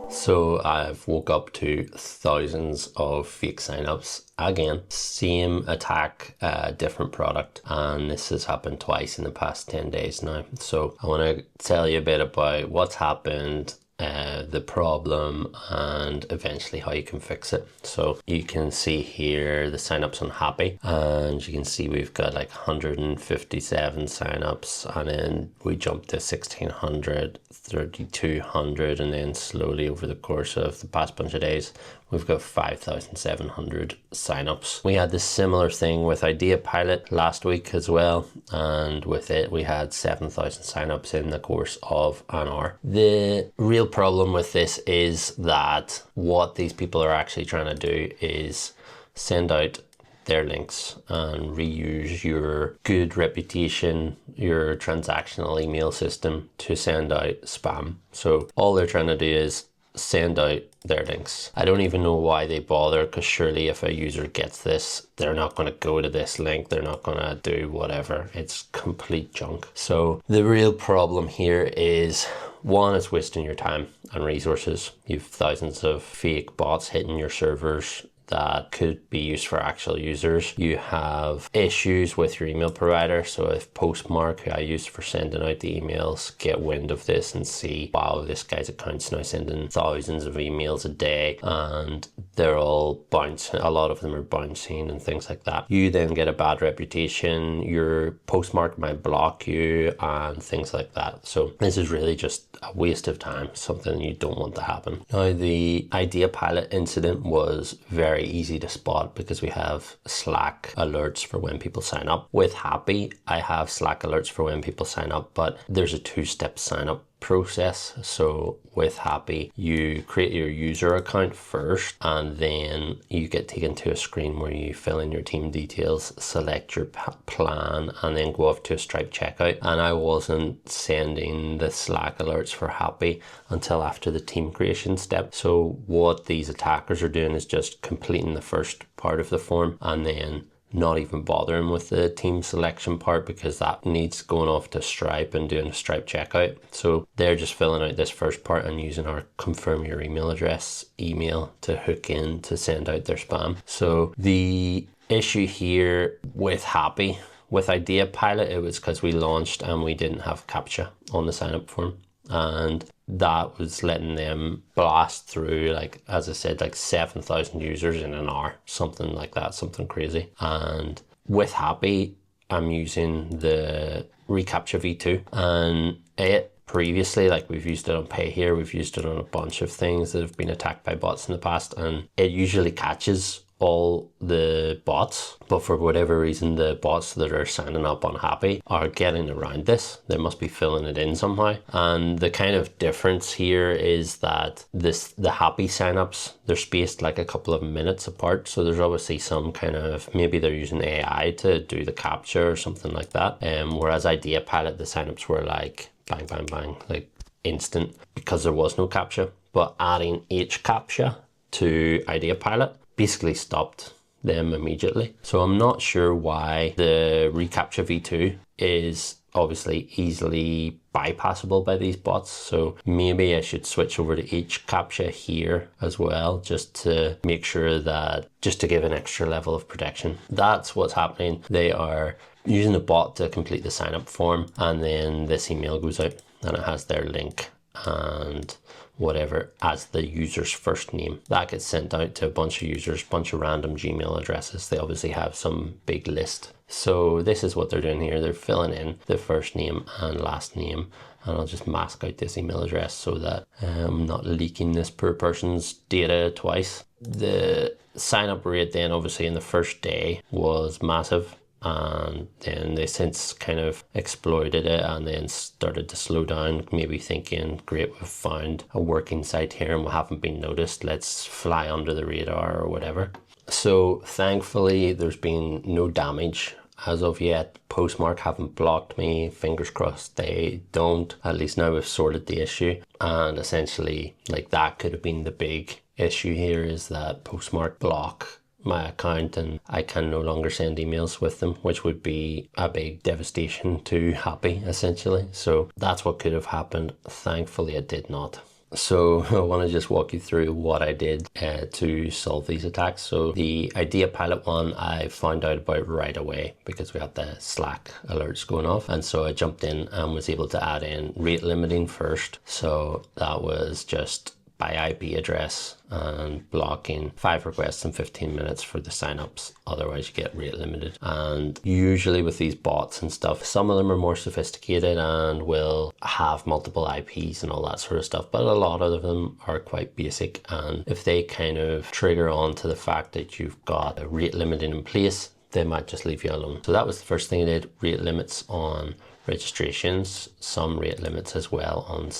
So I've woke up to thousands of fake signups. Again, same attack, different product, and this has happened twice in the past 10 days now. So I want to tell you a bit about what's happened, the problem, and eventually how you can fix it. So you can see here the signups unhappy, and you can see we've got like 157 signups, and then we jumped to 1600, 3200, and then slowly over the course of the past bunch of days we've got 5,700 signups. We had this similar thing with Idea Pilot last week as well, and with it we had 7,000 signups in the course of an hour. The real problem with this is that what these people are actually trying to do is send out their links and reuse your good reputation, your transactional email system to send out spam. So all they're trying to do is send out their links. I don't even know why they bother, because surely if a user gets this, they're not going to go to this link, they're not going to do whatever. It's complete junk. So the real problem here is, one, it's wasting your time and resources. You've thousands of fake bots hitting your servers that could be used for actual users. You have issues with your email provider. So if Postmark, who I use for sending out the emails, get wind of this and see, wow, this guy's account's now sending thousands of emails a day and they're all bouncing, a lot of them are bouncing and things like that, you then get a bad reputation. Your Postmark might block you and things like that. So this is really just a waste of time, something you don't want to happen. Now, the Idea Pilot incident was very easy to spot because we have Slack alerts for when people sign up. With Happy, I have Slack alerts for when people sign up, but there's a two-step sign up process. So with Happy, you create your user account first, and then you get taken to a screen where you fill in your team details, select your plan, and then go off to a Stripe checkout. And I wasn't sending the Slack alerts for Happy until after the team creation step. So what these attackers are doing is just completing the first part of the form and then not even bothering with the team selection part, because that needs going off to Stripe and doing a Stripe checkout. So they're just filling out this first part and using our confirm your email address email to hook in to send out their spam. So the issue here with Happy, with Idea Pilot, it was because we launched and we didn't have CAPTCHA on the sign up form, and that was letting them blast through, like, as I said, like 7,000 users in an hour, something like that, something crazy. And with Happy, I'm using the reCAPTCHA v2, and it previously, like, we've used it on Pay Here, we've used it on a bunch of things that have been attacked by bots in the past, and it usually catches all the bots, but for whatever reason the bots that are signing up on Happy are getting around this. They must be filling it in somehow. And the kind of difference here is that the Happy signups, they're spaced like a couple of minutes apart, so there's obviously some kind of, maybe they're using AI to do the capture or something like that, whereas Idea Pilot, the signups were like bang bang bang, like instant, because there was no captcha. But adding HCAPTCHA to Idea Pilot basically stopped them immediately. So I'm not sure why the reCAPTCHA v2 is obviously easily bypassable by these bots. So maybe I should switch over to HCAPTCHA here as well, just to make sure that, just to give an extra level of protection. That's what's happening. They are using a bot to complete the sign up form, and then this email goes out and it has their link and whatever as the user's first name. That gets sent out to a bunch of users, bunch of random Gmail addresses. They obviously have some big list. So this is what they're doing here. They're filling in the first name and last name, and I'll just mask out this email address so that I'm not leaking this poor person's data twice. The sign up rate then obviously in the first day was massive, and then they since kind of exploited it and then started to slow down, maybe thinking, great, we've found a working site here and we haven't been noticed, let's fly under the radar or whatever. So thankfully there's been no damage as of yet. Postmark haven't blocked me, fingers crossed they don't. At least now we've sorted the issue, and essentially, like, that could have been the big issue here, is that Postmark block my account and I can no longer send emails with them, which would be a big devastation to Happy, essentially. So that's what could have happened. Thankfully, it did not. So I want to just walk you through what I did to solve these attacks. So the Idea Pilot one I found out about right away because we had the Slack alerts going off. And so I jumped in and was able to add in rate limiting first. So that was just by IP address and blocking 5 requests in 15 minutes for the signups. Otherwise you get rate limited. And usually with these bots and stuff, some of them are more sophisticated and will have multiple IPs and all that sort of stuff, but a lot of them are quite basic. And if they kind of trigger on to the fact that you've got a rate limiting in place, they might just leave you alone. So that was the first thing I did, rate limits on registrations, some rate limits as well on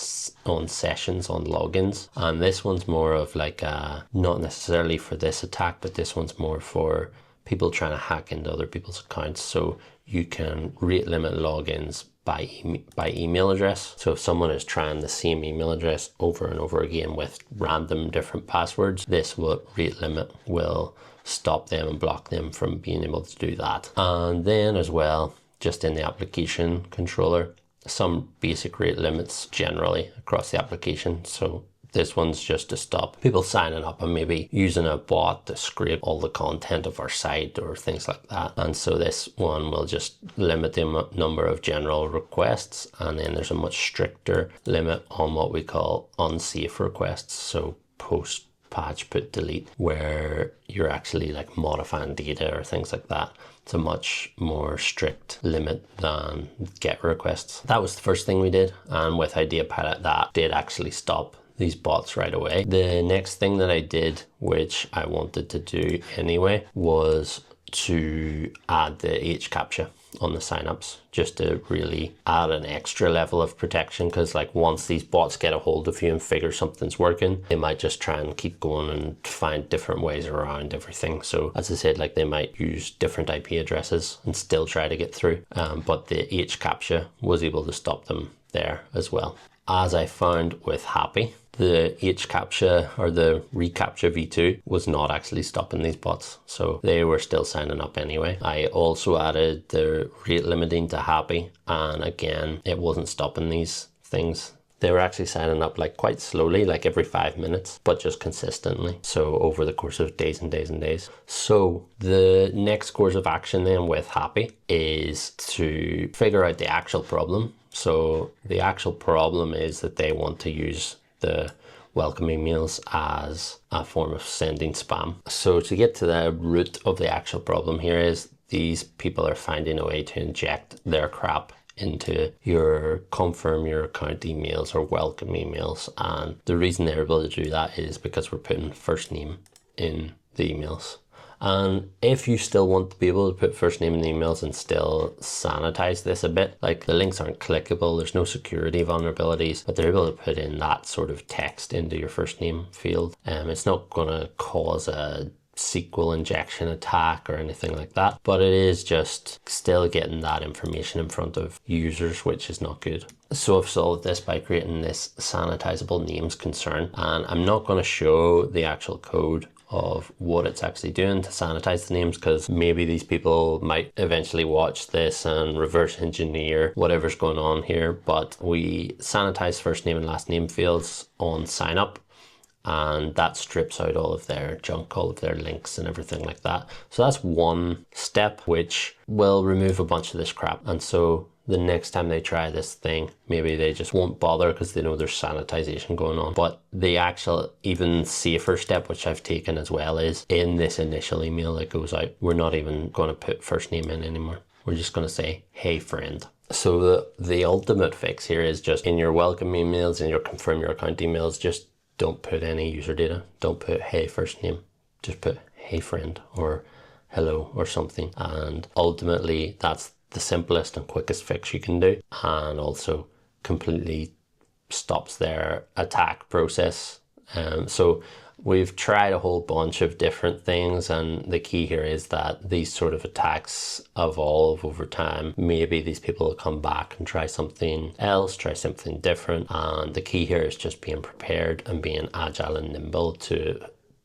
sessions, on logins. And this one's more of like not necessarily for this attack, but this one's more for people trying to hack into other people's accounts. So you can rate limit logins by email address. So if someone is trying the same email address over and over again with random different passwords, this rate limit will stop them and block them from being able to do that. And then as well, just in the application controller, some basic rate limits generally across the application. So this one's just to stop people signing up and maybe using a bot to scrape all the content of our site or things like that. And so this one will just limit the number of general requests. And then there's a much stricter limit on what we call unsafe requests. So post, patch, put, delete, where you're actually like modifying data or things like that. It's a much more strict limit than GET requests. That was the first thing we did. And with Idea Pilot, that did actually stop these bots right away. The next thing that I did, which I wanted to do anyway, was to add the HCAPTCHA on the signups, just to really add an extra level of protection. Because like once these bots get a hold of you and figure something's working, they might just try and keep going and find different ways around everything. So as I said, like they might use different IP addresses and still try to get through. But the HCAPTCHA was able to stop them there as well. As I found with Happy, the HCAPTCHA or the reCAPTCHA v2 was not actually stopping these bots. So they were still signing up anyway. I also added the rate limiting to Happy, and again, it wasn't stopping these things. They were actually signing up like quite slowly, like every 5 minutes, but just consistently. So over the course of days and days and days. So the next course of action then with Happy is to figure out the actual problem. So the actual problem is that they want to use the welcome emails as a form of sending spam. So to get to the root of the actual problem here is these people are finding a way to inject their crap into your confirm your account emails or welcome emails. And the reason they're able to do that is because we're putting first name in the emails. And if you still want to be able to put first name in the emails and still sanitize this a bit, like the links aren't clickable, there's no security vulnerabilities, but they're able to put in that sort of text into your first name field. It's not going to cause a SQL injection attack or anything like that, but it is just still getting that information in front of users, which is not good. So I've solved this by creating this sanitizable names concern, and I'm not going to show the actual code of what it's actually doing to sanitize the names, because maybe these people might eventually watch this and reverse engineer whatever's going on here. But we sanitize first name and last name fields on sign up, and that strips out all of their junk, all of their links and everything like that. So that's one step which will remove a bunch of this crap. And so the next time they try this thing, maybe they just won't bother because they know there's sanitization going on. But the actual even safer step, which I've taken as well, is in this initial email that goes out, we're not even going to put first name in anymore. We're just going to say, hey friend. So the ultimate fix here is just in your welcome emails and your confirm your account emails, just don't put any user data. Don't put hey first name. Just put hey friend or hello or something. And ultimately that's the simplest and quickest fix you can do, and also completely stops their attack process. So we've tried a whole bunch of different things, and the key here is that these sort of attacks evolve over time. Maybe these people will come back and try something else, try something different, and the key here is just being prepared and being agile and nimble to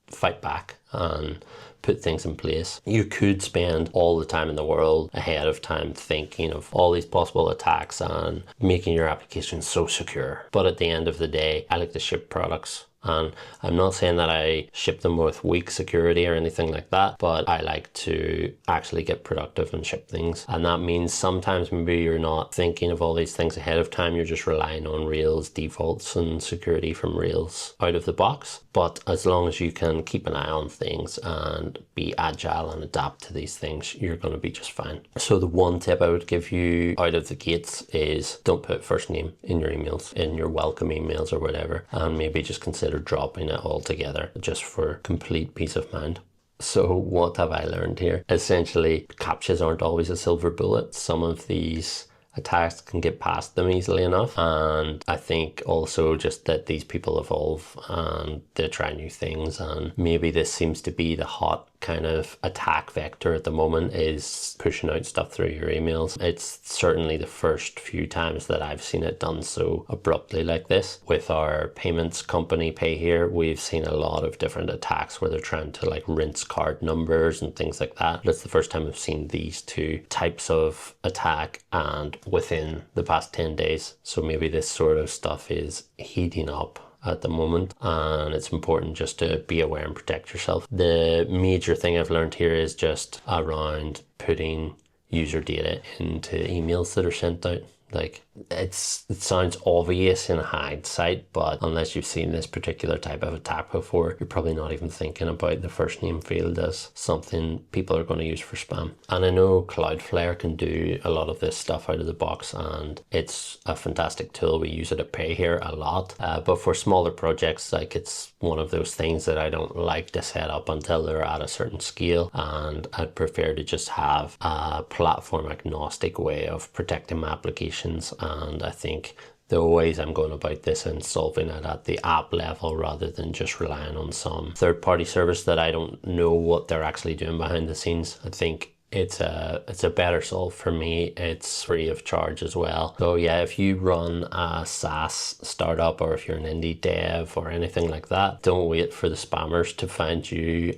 fight back and put things in place. You could spend all the time in the world ahead of time thinking of all these possible attacks and making your application so secure. But at the end of the day, I like to ship products. And I'm not saying that I ship them with weak security or anything like that, but I like to actually get productive and ship things. And that means sometimes maybe you're not thinking of all these things ahead of time. You're just relying on Rails defaults and security from Rails out of the box. But as long as you can keep an eye on things and be agile and adapt to these things, you're going to be just fine. So the one tip I would give you out of the gates is don't put first name in your emails, in your welcome emails or whatever, and maybe just consider dropping it altogether just for complete peace of mind. So what have I learned here? Essentially, CAPTCHAs aren't always a silver bullet. Some of these attacks can get past them easily enough, and I think also just that these people evolve and they try new things, and maybe this seems to be the hot kind of attack vector at the moment, is pushing out stuff through your emails. It's certainly the first few times that I've seen it done so abruptly like this. With our payments company Pay Here, we've seen a lot of different attacks where they're trying to like rinse card numbers and things like that. But it's the first time I've seen these two types of attack and within the past 10 days. So maybe this sort of stuff is heating up at the moment, and it's important just to be aware and protect yourself. The major thing I've learned here is just around putting user data into emails that are sent out. Like, it sounds obvious in hindsight, but unless you've seen this particular type of attack before, you're probably not even thinking about the first name field as something people are going to use for spam. And I know Cloudflare can do a lot of this stuff out of the box, and it's a fantastic tool. We use it at Pay Here a lot, but for smaller projects, like, it's one of those things that I don't like to set up until they're at a certain scale, and I'd prefer to just have a platform agnostic way of protecting my applications. And I think the ways I'm going about this and solving it at the app level rather than just relying on some third-party service that I don't know what they're actually doing behind the scenes, I think it's a better solve for me. It's free of charge as well. So yeah, if you run a SaaS startup, or if you're an indie dev or anything like that, don't wait for the spammers to find you.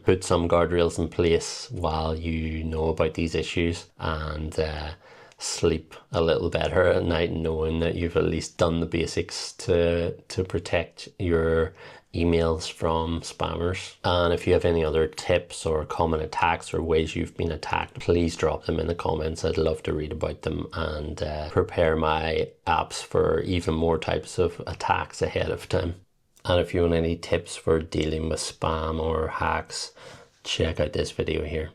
Put some guardrails in place while you know about these issues, and sleep a little better at night knowing that you've at least done the basics to protect your emails from spammers. And if you have any other tips or common attacks or ways you've been attacked, please drop them in the comments. I'd love to read about them and prepare my apps for even more types of attacks ahead of time. And if you want any tips for dealing with spam or hacks, check out this video here.